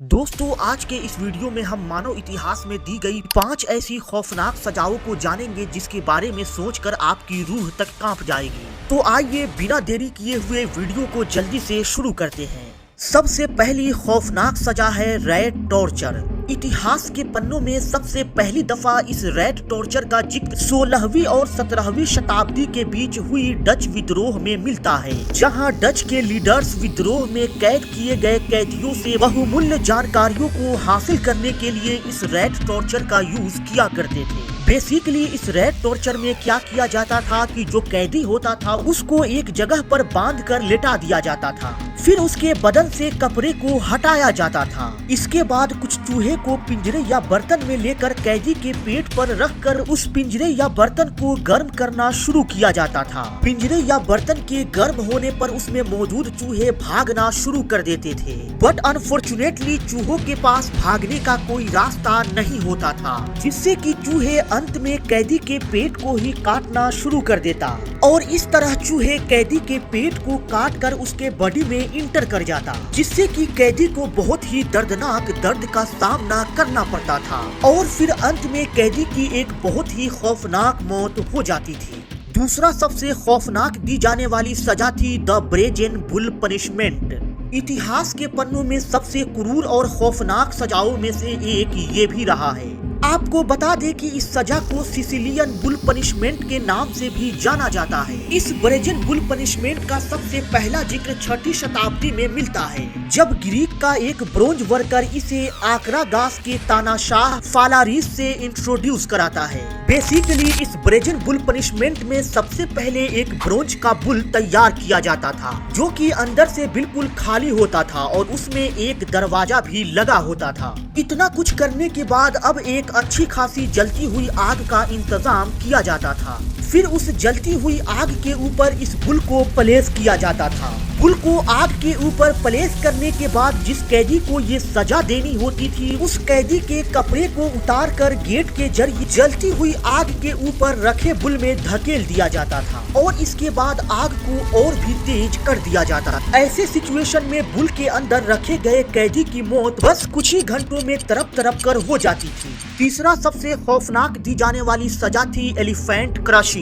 दोस्तों, आज के इस वीडियो में हम मानव इतिहास में दी गई 5 ऐसी खौफनाक सजाओं को जानेंगे जिसके बारे में सोचकर आपकी रूह तक कांप जाएगी। तो आइए बिना देरी किए हुए वीडियो को जल्दी से शुरू करते हैं। सबसे पहली खौफनाक सजा है रैट टॉर्चर। इतिहास के पन्नों में सबसे पहली दफा इस रैट टॉर्चर का जिक्र 16वीं और 17वीं शताब्दी के बीच हुई डच विद्रोह में मिलता है, जहां डच के लीडर्स विद्रोह में कैद किए गए कैदियों से बहुमूल्य जानकारियों को हासिल करने के लिए इस रैट टॉर्चर का यूज किया करते थे। बेसिकली इस रैट टॉर्चर में क्या किया जाता था कि जो कैदी होता था उसको एक जगह पर बांध कर लेटा दिया जाता था, फिर उसके बदन से कपड़े को हटाया जाता था। इसके बाद कुछ चूहे को पिंजरे या बर्तन में लेकर कैदी के पेट पर रखकर उस पिंजरे या बर्तन को गर्म करना शुरू किया जाता था। पिंजरे या बर्तन के गर्म होने पर उसमें मौजूद चूहे भागना शुरू कर देते थे, बट अनफॉर्चुनेटली चूहों के पास भागने का कोई रास्ता नहीं होता था, जिससे कि चूहे अंत में कैदी के पेट को ही काटना शुरू कर देता और इस तरह चूहे कैदी के पेट को काटकर उसके बॉडी में इंटर कर जाता, जिससे कि कैदी को बहुत ही दर्दनाक दर्द का सामना करना पड़ता था और फिर अंत में कैदी की एक बहुत ही खौफनाक मौत हो जाती थी। दूसरा सबसे खौफनाक दी जाने वाली सजा थी द ब्रेजेन बुल पनिशमेंट। इतिहास के पन्नों में सबसे क्रूर और खौफनाक सजाओं में से एक ये भी रहा है। आपको बता दें कि इस सजा को सिसिलियन बुल पनिशमेंट के नाम से भी जाना जाता है। इस ब्रेजेन बुल पनिशमेंट का सबसे पहला जिक्र 6वीं शताब्दी में मिलता है, जब ग्रीक का एक ब्रोंज वर्कर इसे आक्रागास के तानाशाह फालारिस से इंट्रोड्यूस कराता है। बेसिकली इस ब्रेजेन बुल पनिशमेंट में सबसे पहले एक ब्रोंज का बुल तैयार किया जाता था, जो कि अंदर से बिल्कुल खाली होता था और उसमें एक दरवाजा भी लगा होता था। इतना कुछ करने के बाद अब एक अच्छी खासी जलती हुई आग का इंतजाम किया जाता था। फिर उस जलती हुई आग के ऊपर इस बुल को प्लेस किया जाता था। बुल को आग के ऊपर प्लेस करने के बाद जिस कैदी को ये सजा देनी होती थी, उस कैदी के कपड़े को उतार कर गेट के जरिए जलती हुई आग के ऊपर रखे बुल में धकेल दिया जाता था और इसके बाद आग को और भी तेज कर दिया जाता था। ऐसे सिचुएशन में बुल के अंदर रखे गए कैदी की मौत बस कुछ ही घंटों में तड़प तड़प कर हो जाती थी। तीसरा सबसे खौफनाक दी जाने वाली सजा थी एलिफेंट क्रशिंग।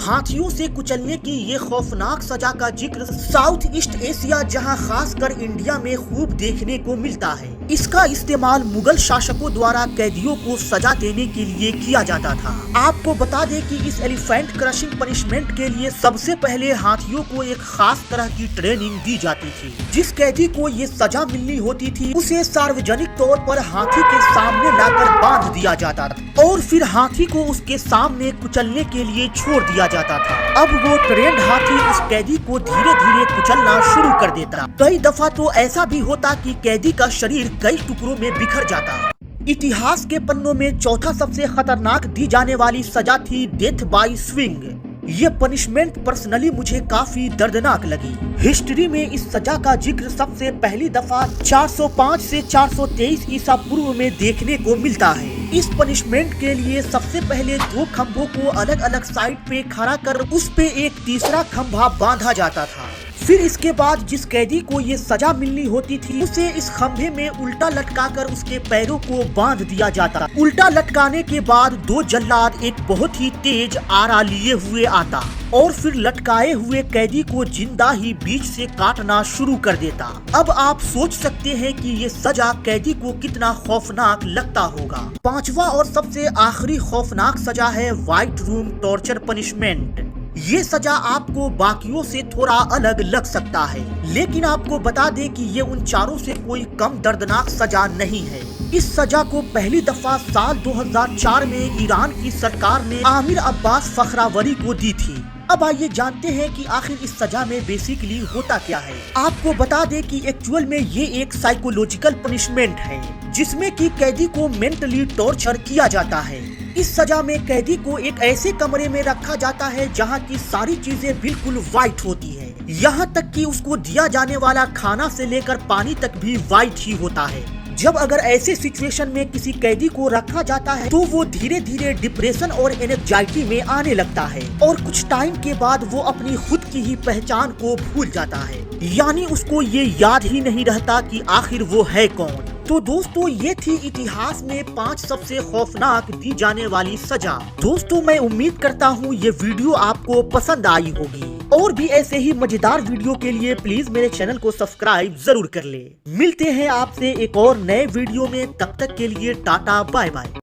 हाथियों से कुचलने की ये खौफनाक सजा का जिक्र साउथ ईस्ट एशिया, जहां खासकर इंडिया में खूब देखने को मिलता है। इसका इस्तेमाल मुगल शासकों द्वारा कैदियों को सजा देने के लिए किया जाता था। आपको बता दें कि इस एलिफेंट क्रशिंग पनिशमेंट के लिए सबसे पहले हाथियों को एक खास तरह की ट्रेनिंग दी जाती थी। जिस कैदी को ये सजा मिलनी होती थी उसे सार्वजनिक तौर पर हाथी के सामने लाकर बांध दिया जाता था और फिर हाथी को उसके सामने कुचलने के लिए छोड़ दिया जाता था। अब वो ट्रेंड हाथी उस कैदी को धीरे धीरे कुचलना शुरू कर देता। कई दफा तो ऐसा भी होता कि कैदी का शरीर कई टुकड़ों में बिखर जाता। इतिहास के पन्नों में चौथा सबसे खतरनाक दी जाने वाली सजा थी डेथ बाय स्विंग। ये पनिशमेंट पर्सनली मुझे काफी दर्दनाक लगी। हिस्ट्री में इस सजा का जिक्र सबसे पहली दफा 405 से 423 ईसा पूर्व में देखने को मिलता है। इस पनिशमेंट के लिए सबसे पहले 2 खंभों को अलग अलग साइड पे खड़ा कर उस पे एक तीसरा खंभा बांधा जाता था। फिर इसके बाद जिस कैदी को ये सजा मिलनी होती थी उसे इस खंभे में उल्टा लटकाकर उसके पैरों को बांध दिया जाता। उल्टा लटकाने के बाद 2 जल्लाद एक बहुत ही तेज आरा लिए हुए आता और फिर लटकाए हुए कैदी को जिंदा ही बीच से काटना शुरू कर देता। अब आप सोच सकते हैं कि ये सजा कैदी को कितना खौफनाक लगता होगा। पांचवा और सबसे आखिरी खौफनाक सजा है व्हाइट रूम टॉर्चर पनिशमेंट। ये सजा आपको बाकियों से थोड़ा अलग लग सकता है, लेकिन आपको बता दें कि ये उन चारों से कोई कम दर्दनाक सजा नहीं है। इस सजा को पहली दफा साल 2004 में ईरान की सरकार ने आमिर अब्बास फखरावरी को दी थी। अब आइए जानते हैं कि आखिर इस सजा में बेसिकली होता क्या है। आपको बता दें कि एक्चुअल में ये एक साइकोलॉजिकल पनिशमेंट है, जिसमें कि कैदी को मेंटली टॉर्चर किया जाता है। इस सजा में कैदी को एक ऐसे कमरे में रखा जाता है जहां की सारी चीजें बिल्कुल वाइट होती है। यहाँ तक कि उसको दिया जाने वाला खाना से लेकर पानी तक भी वाइट ही होता है। जब अगर ऐसे सिचुएशन में किसी कैदी को रखा जाता है तो वो धीरे धीरे डिप्रेशन और एंजाइटी में आने लगता है और कुछ टाइम के बाद वो अपनी खुद की ही पहचान को भूल जाता है। यानी उसको ये याद ही नहीं रहता कि आखिर वो है कौन। तो दोस्तों ये थी इतिहास में 5 सबसे खौफनाक दी जाने वाली सजा। दोस्तों मैं उम्मीद करता हूँ ये वीडियो आपको पसंद आई होगी। और भी ऐसे ही मजेदार वीडियो के लिए प्लीज मेरे चैनल को सब्सक्राइब जरूर कर ले। मिलते हैं आपसे एक और नए वीडियो में, तब तक के लिए टाटा बाय बाय।